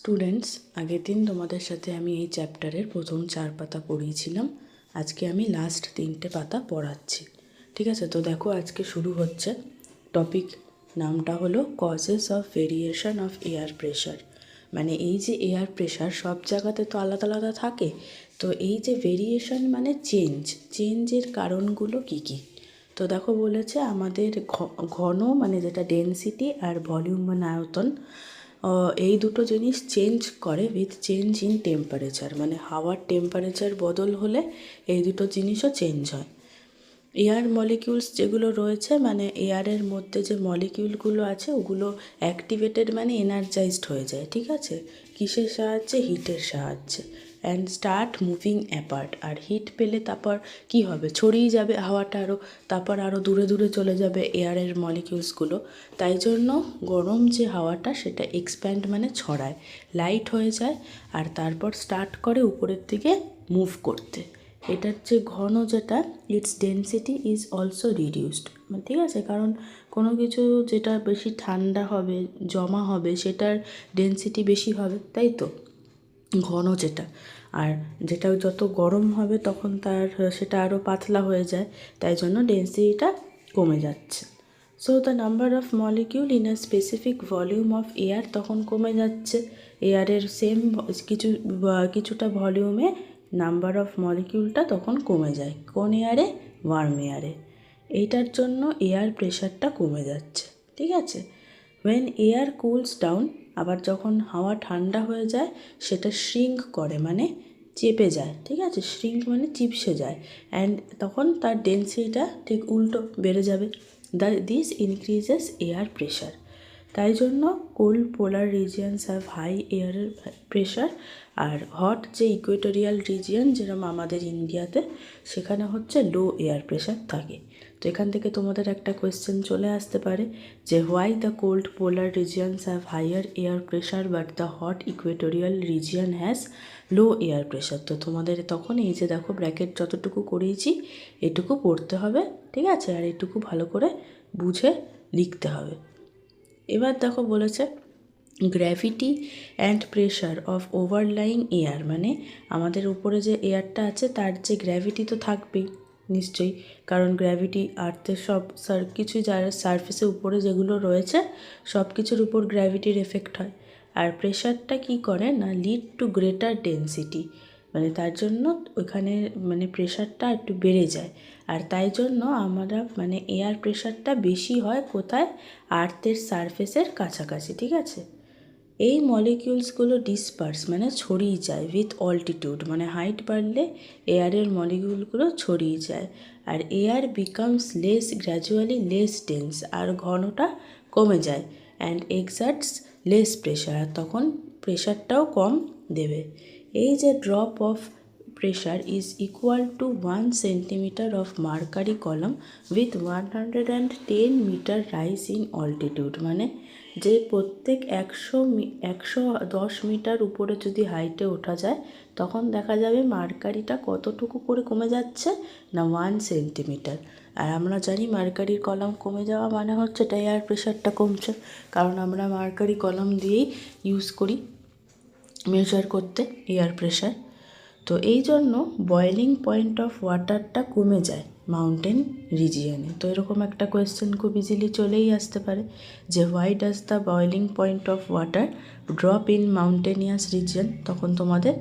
Students, আগের দিন তোমাদের সাথে আমি এই চ্যাপ্টারের প্রথম 4 পাতা পড়িয়েছিলাম। আজকে আমি লাস্ট 3টে পাতা পড়াচ্ছি। ঠিক আছে, তো দেখো আজকে শুরু হচ্ছে। টপিক নামটা হলো causes of variation of air pressure. মানে এই যে এয়ার প্রেশার সব জায়গাতে তো আলাদা আলাদা থাকে, তো এই যে ভেরিয়েশন মানে চেঞ্জের কারণগুলো কী কী। তো দেখো বলেছে আমাদের ঘন মানে যেটা ডেনসিটি আর ভলিউম মানে আয়তন, এই দুটো জিনিস চেঞ্জ করে উইথ চেঞ্জ ইন টেম্পারেচার। মানে হাওয়ার টেম্পারেচার বদল হলে এই দুটো জিনিসও চেঞ্জ হয়। এয়ার মলিকিউলস যেগুলো রয়েছে, মানে এয়ারের মধ্যে যে মলিকিউলগুলো আছে ওগুলো অ্যাক্টিভেটেড মানে এনার্জাইজড হয়ে যায়। ঠিক আছে, কিসের সাহায্যে? হিটের সাহায্যে। And start moving apart. আর হিট পেলে তারপর কি হবে? ছড়িয়ে যাবে হাওয়াটা তারপর আরও দূরে দূরে চলে যাবে এয়ারের মলিকিউলসগুলো। তাই জন্য গরম যে হাওয়াটা সেটা এক্সপ্যান্ড মানে ছড়ায়, লাইট হয়ে যায়, আর তারপর স্টার্ট করে উপরের দিকে মুভ করতে। এটার যে ঘন যেটা, it's density is also reduced. ঠিক আছে, কারণ কোনো কিছু যেটা বেশি ঠান্ডা হবে, জমা হবে, সেটার ডেনসিটি বেশি হবে, তাই তো, ঘন যেটা। আর যেটা যত গরম হবে তখন সেটা আরও পাতলা হয়ে যায়, তাই জন্য ডেনসিটিটা কমে যাচ্ছে। So the number of molecule in a specific volume of air তখন কমে যাচ্ছে। এয়ারের সেম কিছুটা ভলিউমে নাম্বার অফ মলিকিউলটা তখন কমে যায়। কোন এয়ারে? ওয়ার্ম এয়ারে। এইটার জন্য এয়ার প্রেশারটা কমে যাচ্ছে। ঠিক আছে, ওয়েন এয়ার কুলস ডাউন, আবার যখন হাওয়া ঠান্ডা হয়ে যায় সেটা শ্রিঙ্ক করে মানে চেপে যায়। ঠিক আছে, শ্রিঙ্ক মানে চিপসে যায়, অ্যান্ড তখন তার ডেনসিটিটা ঠিক উল্টো বেড়ে যাবে। This increases air pressure. তাই জন্য cold polar regions have high air pressure, আর হট যে ইকুয়েটোরিয়াল রিজিয়ন যেরকম আমাদের ইন্ডিয়াতে, সেখানে হচ্ছে লো এয়ার প্রেশার থাকে। তো এখান থেকে তোমাদের একটা কোয়েশ্চেন চলে আসতে পারে যে why the cold polar regions have higher air pressure but the hot equatorial region has low air pressure. তো তোমাদের তখন এই যে দেখো ব্র্যাকেট যতটুকু করিয়েছি এটুকু পড়তে হবে। ঠিক আছে, আর এটুকু ভালো করে বুঝে লিখতে হবে। এবার দেখো বলেছে gravity and pressure of overlying air. মানে আমাদের উপরে যে এয়ারটা আছে তার যে গ্র্যাভিটি তো থাকবেই নিশ্চয়ই, কারণ গ্র্যাভিটি আর্থের সব কিছু যার সারফেসের উপরে যেগুলো রয়েছে সব কিছুর উপর গ্র্যাভিটির এফেক্ট হয়। আর প্রেশারটা কি করে না, লিড টু গ্রেটার ডেনসিটি, মানে তার জন্য ওইখানে মানে প্রেশারটা একটু বেড়ে যায়। আর তাই জন্য আমরা মানে এয়ার প্রেশারটা বেশি হয় কোথায়? আর্থের সারফেসের কাছাকাছি। ঠিক আছে, এই মলিকিউলসগুলো ডিসপার্স মানে ছড়িয়ে যায় উইথ অল্টিটিউড, মানে হাইট বাড়লে এয়ারের মলিকিউলগুলো ছড়িয়ে যায়। আর air becomes gradually less dense, আর ঘনটা কমে যায়, অ্যান্ড এক্সার্টস লেস প্রেশার, আর তখন প্রেশারটাও কম দেবে। এই যে drop of pressure is equal to 1 centimeter of mercury column with 110 meter rise in altitude। মানে যে প্রত্যেক 110 মিটার উপরে যদি হাইটে ওঠা যায় তখন দেখা যাবে মার্কারিটা কতটুকু করে কমে যাচ্ছে না 1 সেন্টিমিটার। আর আমরা জানি মার্কারির কলাম কমে যাওয়া মানে হচ্ছে এটা এয়ার প্রেশারটা কমছে, কারণ আমরা মার্কারি কলাম দিয়েই ইউজ করি মেজার করতে এয়ার প্রেশার। তো এই জন্য বয়েলিং পয়েন্ট অফ ওয়াটারটা কমে যায় মাউন্টেন রিজিয়নে। তো এরকম একটা কোয়েশ্চেন খুব ইজিলি চলেই আসতে পারে যে why does the boiling point of water drop in mountainous region. তখন তোমাদের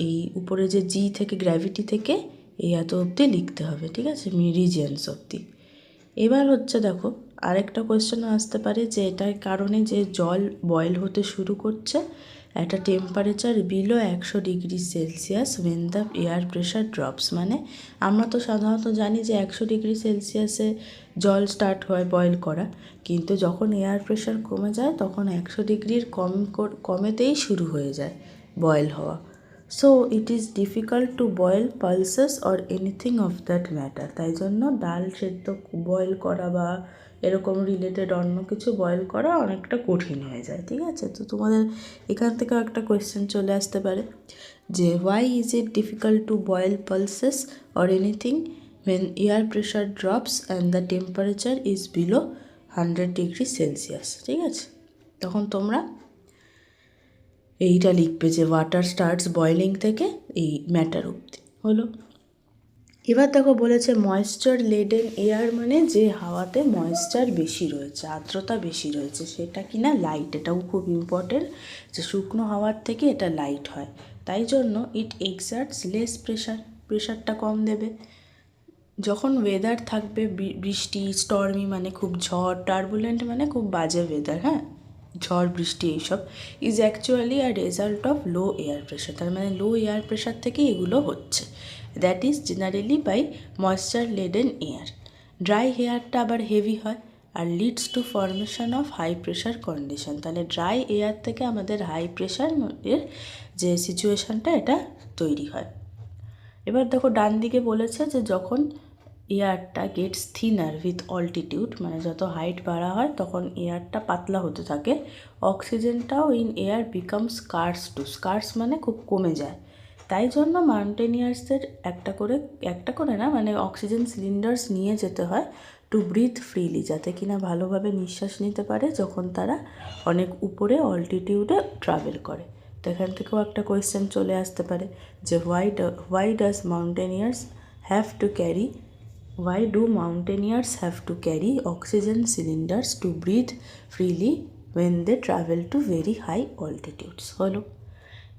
এই উপরে যে জি থেকে গ্র্যাভিটি থেকে এই এত অবধি লিখতে হবে। ঠিক আছে, রিজিয়নস অবধি। এবার হচ্ছে দেখো আরেকটা কোয়েশ্চেনও আসতে পারে যে এটার কারণে যে জল বয়েল হতে শুরু করছে একটা temperature below 100 degree Celsius when the air pressure drops. মানে আমরা তো সাধারণত জানি যে 100 ডিগ্রি সেলসিয়াসে জল স্টার্ট হয় বয়েল করা, কিন্তু যখন এয়ার প্রেশার কমে যায় তখন 100 ডিগ্রির কমেতেই শুরু হয়ে যায় বয়েল হওয়া। So it is difficult to boil pulses or anything of that matter. তাই জন্য ডাল সেদ্ধ বয়েল করা বা এরকম রিলেটেড অন্য কিছু বয়েল করা অনেকটা কঠিন হয়ে যায়। ঠিক আছে, তো তোমাদের এখান থেকেও একটা কোয়েশ্চেন চলে আসতে পারে যে why is it difficult to boil pulses or anything when air pressure drops and the temperature is below 100 degree Celsius. ঠিক আছে, তখন তোমরা এইটা লিখবে যে ওয়াটার স্টার্টস বয়েলিং থেকে এই ম্যাটার অবধি হলো। এবার দেখো বলেছে ময়েশ্চার লেডেন এয়ার মানে যে হাওয়াতে ময়েশ্চার বেশি রয়েছে, আর্দ্রতা বেশি রয়েছে, সেটা কিনা লাইট। এটাও খুব ইম্পর্টেন্ট যে শুকনো হাওয়ার থেকে এটা লাইট হয়, তাই জন্য ইট এক্সার্টস লেস প্রেশার, প্রেশারটা কম দেবে। যখন ওয়েদার থাকবে বৃষ্টি, স্টর্মি মানে খুব ঝড়, টার্বুলেন্ট মানে খুব বাজে ওয়েদার, হ্যাঁ, ঝড় বৃষ্টি এইসব, is actually a result of low air pressure. তার মানে লো এয়ার প্রেশার থেকে এগুলো হচ্ছে। That is generally by moisture laden air. Dry হেয়ারটা আবার হেভি হয় আর leads to formation of high pressure condition. তাহলে ড্রাই এয়ার থেকে আমাদের হাই প্রেশার এর যে সিচুয়েশানটা এটা তৈরি হয়। এবার দেখো ডান দিকে বলেছে যে যখন এয়ারটা গেটস থিনার উইথ অল্টিটিউড, মানে যত হাইট বাড়া হয় তখন এয়ারটা পাতলা হতে থাকে, অক্সিজেনটাও in air becomes scarce too, scarce মানে খুব কমে যায়। তাই জন্য মাউন্টেনিয়ার্সদের একটা করে না, মানে অক্সিজেন সিলিন্ডার্স নিয়ে যেতে হয় টু ব্রিথ ফ্রিলি, যাতে কিনা ভালোভাবে নিঃশ্বাস নিতে পারে যখন তারা অনেক উপরে অল্টিটিউডে ট্রাভেল করে। তো এখান থেকেও একটা কোয়েশ্চেন চলে আসতে পারে যে why do mountaineers have to carry oxygen cylinders to breathe freely when they travel to very high altitudes? হলো।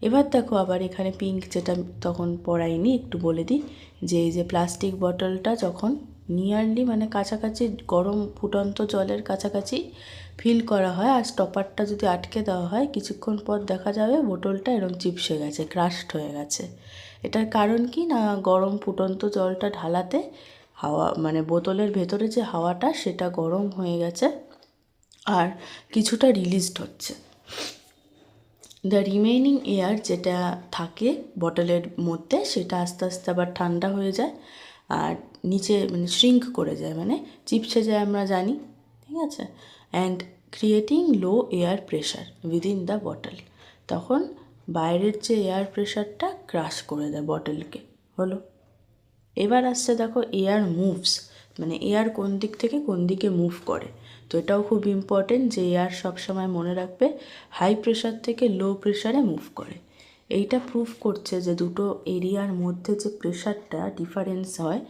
এবার দেখো আবার এখানে পিঙ্ক, যেটা তখন পড়াইনি, একটু বলে দিই যে এই যে প্লাস্টিক বটলটা যখন নিয়ারলি মানে কাছাকাছি গরম ফুটন্ত জলের কাছাকাছি ফিল করা হয় আর স্টপারটা যদি আটকে দেওয়া হয়, কিছুক্ষণ পর দেখা যাবে বোতলটা এরকম চিপসে গেছে, ক্রাশড হয়ে গেছে। এটার কারণ কি না, গরম ফুটন্ত জলটা ঢালাতে হাওয়া মানে বোতলের ভেতরে যে হাওয়াটা সেটা গরম হয়ে গেছে আর কিছুটা রিলিজড হচ্ছে। দ্য রিমেইনিং এয়ার যেটা থাকে বটলের মধ্যে সেটা আস্তে আস্তে আবার ঠান্ডা হয়ে যায় আর নিচে মানে শ্রিঙ্ক করে যায়, মানে চিপসে যায় আমরা জানি, ঠিক আছে, and creating low air pressure within the bottle. তখন বাইরের যে এয়ার প্রেশারটা ক্রাশ করে দেয় বটলকে। হলো। এবার আসছে দেখো এয়ার মুভস, মানে এয়ার কোন দিক থেকে কোন দিকে মুভ করে। তো এটাও খুব ইম্পর্টেন্ট যে এয়ার সবসময় মনে রাখবে হাই প্রেশার থেকে লো প্রেশারে মুভ করে। এইটা প্রুভ করছে যে দুটো এরিয়ার মধ্যে যে প্রেশারটা ডিফারেন্স হয়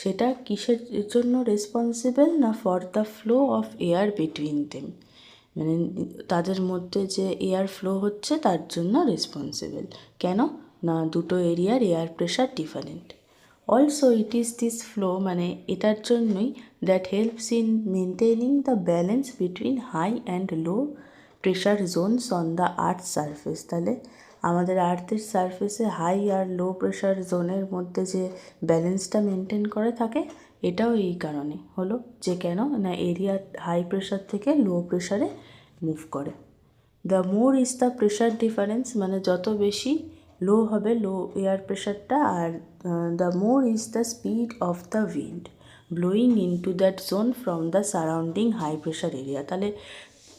সেটা কিসের জন্য রেসপন্সিবল না, for the flow of air between them, মানে তাদের মধ্যে যে এয়ার ফ্লো হচ্ছে তার জন্য রেসপন্সিবল। কেন না, দুটো এরিয়ার air pressure different. Also it is this flow, মানে এটার জন্যই that helps in maintaining the balance between high and low pressure zones on the earth surface. তাহলে আমাদের আর্থের সারফেসে হাই আর লো প্রেশার জোনের মধ্যে যে ব্যালেন্সটা মেনটেন করে থাকে, এটাও এই কারণে হলো যে কেন না এরিয়া হাই প্রেশার থেকে লো প্রেশারে মুভ করে। The more is the pressure difference, মানে যত বেশি লো হবে লো এয়ার প্রেশারটা, আর the more is the speed of the wind blowing into that zone from the surrounding high pressure area. তাহলে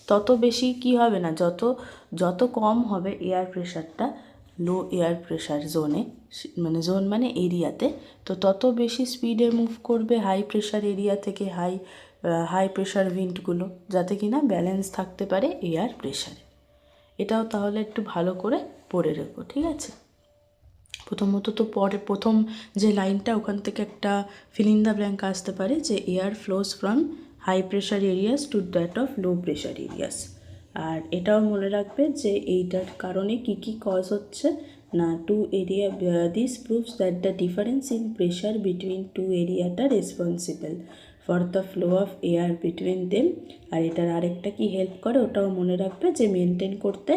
তত বেশি কি হবে না, যত কম হবে এয়ার প্রেশারটা লো এয়ার প্রেশার জোনে, মানে জোন মানে এরিয়াতে, তো তত বেশি স্পিডে মুভ করবে হাই প্রেশার এরিয়া থেকে হাই প্রেশার উইন্ডগুলো, যাতে কিনা ব্যালেন্স থাকতে পারে এয়ার প্রেশারে। এটাও তাহলে একটু ভালো করে পড়ে রেখো, ঠিক আছে। প্রথমত তো প্রথম যে লাইনটা ওখান থেকে একটা ফিল ইন দ্য ব্ল্যাঙ্ক আসতে পারে যে air flows from high pressure areas to that of low pressure areas. আর এটাও মনে রাখবে যে এইটার কারণে কি কি কজ হচ্ছে না, two area, this proves that the difference in pressure between two এরিয়াটা responsible for the flow of air between them. আর এটার আরেকটা কি হেল্প করে ওটাও মনে রাখবে যে মেনটেন করতে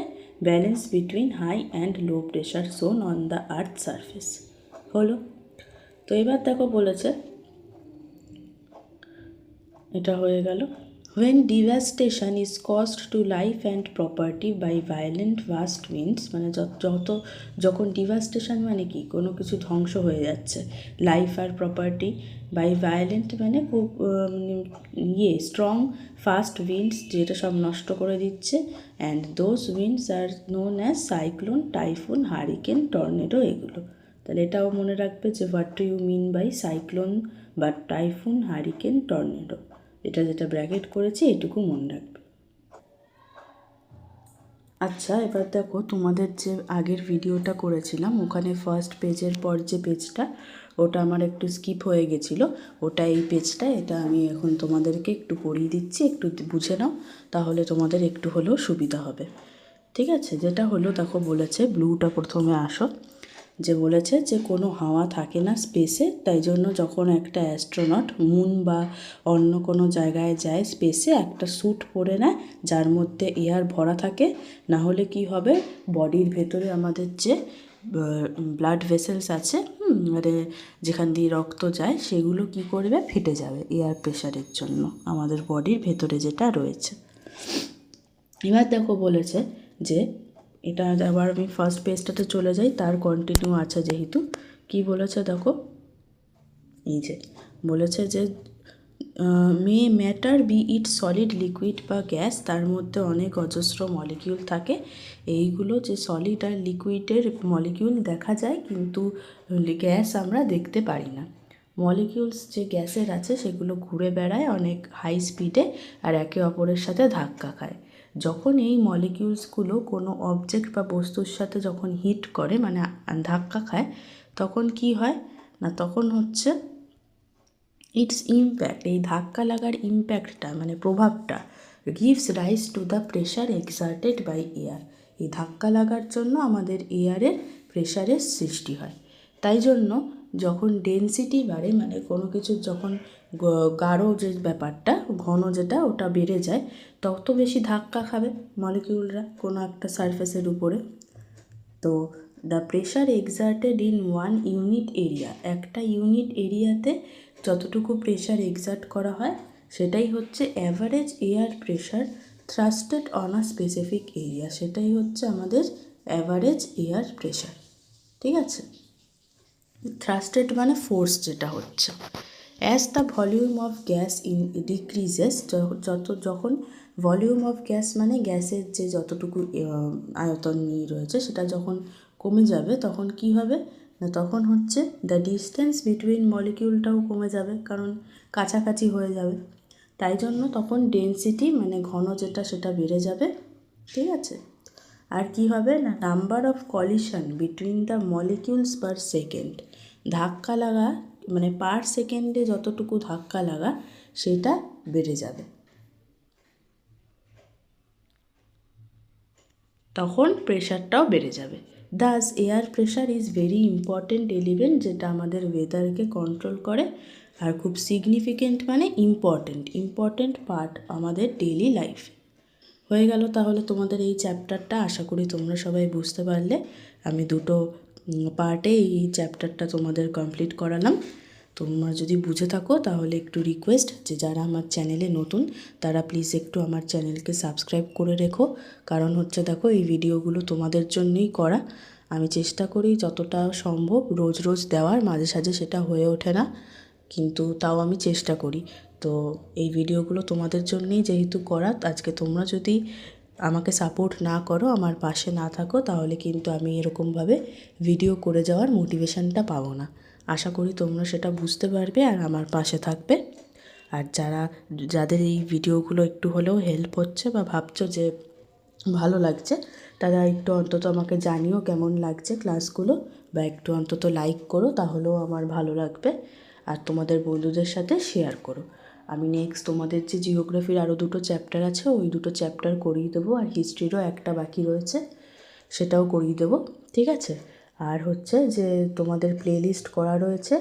balance between high and low pressure zone on the earth surface. হলো। তো এবার দেখো বলেছে, এটা হয়ে গেল। When devastation is caused to life and property by violent vast winds, মানে যখন ডিভাস্টেশন মানে কি, কোনো কিছু ধ্বংস হয়ে যাচ্ছে, লাইফ আর প্রপার্টি, বাই ভায়োলেন্ট মানে খুব স্ট্রং ফাস্ট উইন্ডস যেটা সব নষ্ট করে দিচ্ছে, and those winds are known as cyclone, typhoon, hurricane, tornado, এগুলো। তাহলে এটাও মনে রাখবে যে what do you mean by cyclone বা টাইফুন, হারিকেন, টর্নেডো, যেটা ব্র্যাকেট করেছি এটুকু মনে রাখবে। আচ্ছা, এবার দেখো তোমাদের যে আগের ভিডিওটা করেছিলাম ওখানে ফার্স্ট পেজের পর যে পেজটা ওটা আমার একটু স্কিপ হয়ে গেছিলো, ওটা এই পেজটা, এটা আমি এখন তোমাদেরকে একটু পড়িয়ে দিচ্ছি, একটু বুঝে নাও, তাহলে তোমাদের একটু হলেও সুবিধা হবে। ঠিক আছে, যেটা হলো দেখো বলেছে, ব্লুটা প্রথমে আসো, যে বলেছে যে কোনো হাওয়া থাকে না স্পেসে, তাই জন্য যখন একটা অ্যাস্ট্রোনট মুন বা অন্য কোনো জায়গায় যায় স্পেসে, একটা স্যুট পরে নেয় যার মধ্যে এয়ার ভরা থাকে, না হলে কি হবে, বডির ভেতরে আমাদের যে ব্লাড ভেসেলস আছে, মানে যেখান দিয়ে রক্ত যায়, সেগুলো কি করবে, ফেটে যাবে এয়ার প্রেশারের জন্য, আমাদের বডির ভেতরে যেটা রয়েছে। এবার দেখো বলেছে যে, এটা আবার আমি ফার্স্ট পেজটাতে চলে যাই, তার কন্টিনিউ আছে যেহেতু, কি বলেছে দেখো, এই যে বলেছে যে may matter be it solid, liquid বা গ্যাস, তার মধ্যে অনেক অজস্র মলিকিউল থাকে। এইগুলো যে সলিড আর লিকুইডের মলিকিউল দেখা যায়, কিন্তু গ্যাস আমরা দেখতে পারি না। মলিকিউলস যে গ্যাসের আছে সেগুলো ঘুরে বেড়ায় অনেক হাই স্পিডে আর একে অপরের সাথে ধাক্কা খায়। যখন এই মলিকিউলসগুলো কোনো অবজেক্ট বা বস্তুর সাথে যখন হিট করে, মানে ধাক্কা খায়, তখন কি হয় না, তখন হচ্ছে ইটস ইম্প্যাক্ট, এই ধাক্কা লাগার ইম্প্যাক্টটা মানে প্রভাবটা, gives rise to the pressure exerted by air, এই ধাক্কা লাগার জন্য আমাদের এয়ারের প্রেশারের সৃষ্টি হয়। তাই জন্য যখন ডেনসিটি বাড়ে, মানে কোনো কিছুর যখন গাঢ় যে ব্যাপারটা, ঘন যেটা, ওটা বেড়ে যায়, তত বেশি ধাক্কা খাবে মলিকিউলরা কোনো একটা সারফেসের উপরে। তো the pressure exerted in one unit area, একটা ইউনিট এরিয়াতে যতটুকু প্রেশার এক্সার্ট করা হয় সেটাই হচ্ছে average air pressure thrusted on a specific area, সেটাই হচ্ছে আমাদের অ্যাভারেজ এয়ার প্রেশার। ঠিক আছে, থ্রাস্টেড মানে ফোর্স যেটা হচ্ছে। As the volume of gas decreases, যখন ভলিউম অফ গ্যাস মানে গ্যাসের যে যতটুকু আয়তন নিয়ে রয়েছে সেটা যখন কমে যাবে, তখন কি হবে না, তখন হচ্ছে দ্য ডিস্টেন্স বিটুইন মলিকিউলটাও কমে যাবে, কারণ কাছাকাছি হয়ে যাবে। তাই জন্য তখন ডেনসিটি মানে ঘন যেটা, সেটা বেড়ে যাবে। ঠিক আছে, আর কি হবে না, number of collision between the molecules per second, ধাক্কা লাগা মানে পার সেকেন্ডে যতটুকু ধাক্কা লাগা সেটা বেড়ে যাবে, তখন প্রেশারটাও বেড়ে যাবে। Das air pressure is very important element, যেটা আমাদের ওয়েদারকে কন্ট্রোল করে, আর খুব সিগনিফিকেন্ট মানে ইম্পর্টেন্ট পার্ট আমাদের ডেইলি লাইফে। হয়ে গেল তাহলে তোমাদের এই চ্যাপ্টারটা, আশা করি তোমরা সবাই বুঝতে পারলে। আমি দুটো পার্টে এই চ্যাপ্টারটা তোমাদের কমপ্লিট করালাম। তোমরা যদি বুঝে থাকো তাহলে একটু রিকোয়েস্ট, যে যারা আমার চ্যানেলে নতুন তারা প্লিজ একটু আমার চ্যানেলকে সাবস্ক্রাইব করে রেখো, কারণ হচ্ছে দেখো এই ভিডিওগুলো তোমাদের জন্যই করা। আমি চেষ্টা করি যতটা সম্ভব রোজ রোজ দেওয়ার, মাঝে সাঝে সেটা হয়ে ওঠে না, কিন্তু তাও আমি চেষ্টা করি। তো এই ভিডিওগুলো তোমাদের জন্যই যেহেতু করা, আজকে তোমরা যদি আমাকে সাপোর্ট না করো, আমার পাশে না থাকো, তাহলে কিন্তু আমি এরকমভাবে ভিডিও করে যাওয়ার মোটিভেশনটা পাবো না। আশা করি তোমরা সেটা বুঝতে পারবে আর আমার পাশে থাকবে। আর যাদের এই ভিডিওগুলো একটু হলেও হেল্প হচ্ছে বা ভাবছো যে ভালো লাগছে, তারা একটু অন্তত আমাকে জানিও কেমন লাগছে ক্লাসগুলো, বা একটু অন্তত লাইক করো, তাহলেও আমার ভালো লাগবে। আর তোমাদের বন্ধুদের সাথে শেয়ার করো। আমি নেক্সট তোমাদের যে জিওগ্রাফির আরও দুটো চ্যাপ্টার আছে, ওই দুটো চ্যাপ্টার করিয়ে দেবো, আর হিস্ট্রিরও একটা বাকি রয়েছে, সেটাও করিয়ে দেবো। ঠিক আছে, আর হচ্ছে যে তোমাদের প্লেলিস্ট করা রয়েছে,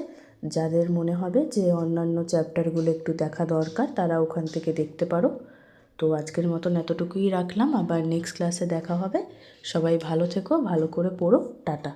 যাদের মনে হবে যে অন্যান্য চ্যাপ্টারগুলো একটু দেখা দরকার, তারা ওখান থেকে দেখতে পারো। তো আজকের মতন এতটুকুই রাখলাম, আবার নেক্সট ক্লাসে দেখা হবে। সবাই ভালো থেকো, ভালো করে পড়ো, টাটা।